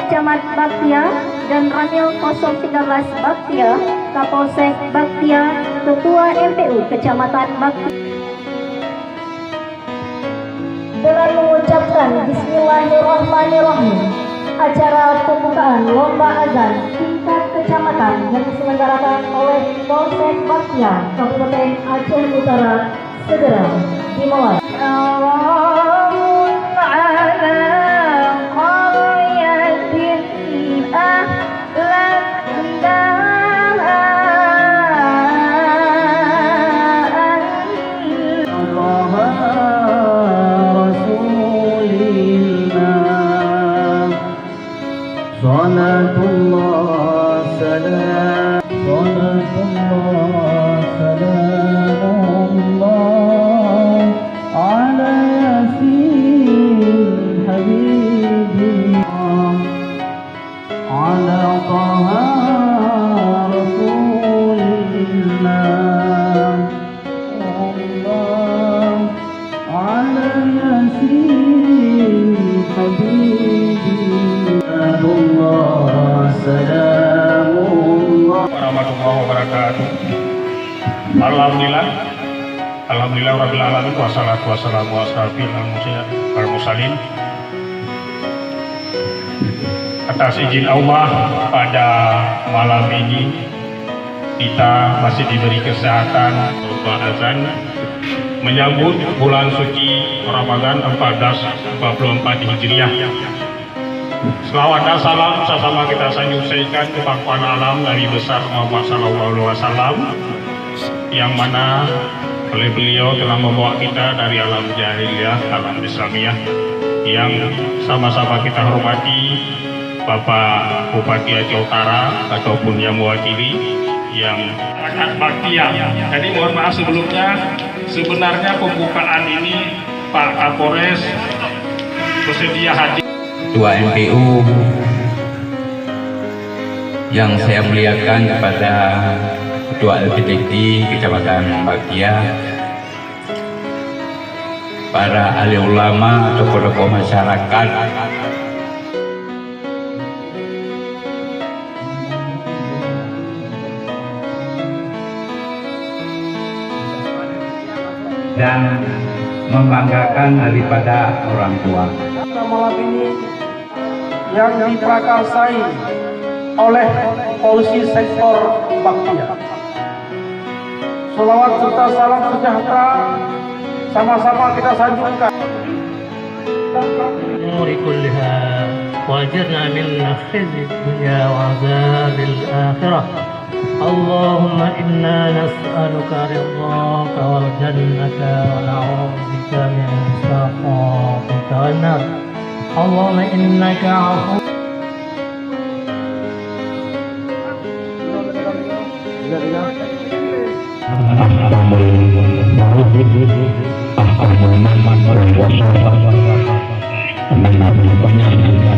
Camat Baktia dan Ramil 013 Baktia, Kapolsek Baktia, Ketua MPU Kecamatan Baktia. Dengan mengucapkan Bismillahirrahmanirrahim, acara pembukaan lomba azan tingkat kecamatan yang diselenggarakan oleh Polsek Baktia, Kabupaten Aceh Utara segera dimulai. Salatullah salam, salatullah salamullah ala yasin habibillah ala taha rasulillah Allah ala yasin habibillah. Warahmatullahi wabarakatuh. Alhamdulillah rabbil alamin, wassalatu wassalamu ala mursalin. Atas izin Allah, pada malam ini kita masih diberi kesehatan untuk azan menyambut bulan suci Ramadan 1444 Hijriah. Selawat dan salam sama kita sampaikan ke pangkuan alam Nabi besar Muhammad SAW, yang mana oleh beliau telah membawa kita dari alam jahiliyah alam Islamiyah, yang sama-sama kita hormati Bapak Bupati Aceh Utara ataupun yang mewakili yang masyarakat Baktia. Jadi mohon maaf sebelumnya, sebenarnya pembukaan ini Pak Kapolres bersedia hadir. Ketua MPU yang saya muliakan, kepada Ketua LPDT Kecamatan Baktia, para ahli ulama, tokoh-tokoh masyarakat, dan membanggakan daripada orang tua. Malam ini yang diprakarsai oleh polisi sektor Baktia. Salawat serta salam sejahtera sama-sama kita sanjungkan. الأمور كلها وأجرنا من خزي الدنيا وعذاب الآخرة. اللهم إنا نسألك رضاك والجنة ونعوذ بك من سخطك والنار. اللهم إنك عفو. Alhamdulillah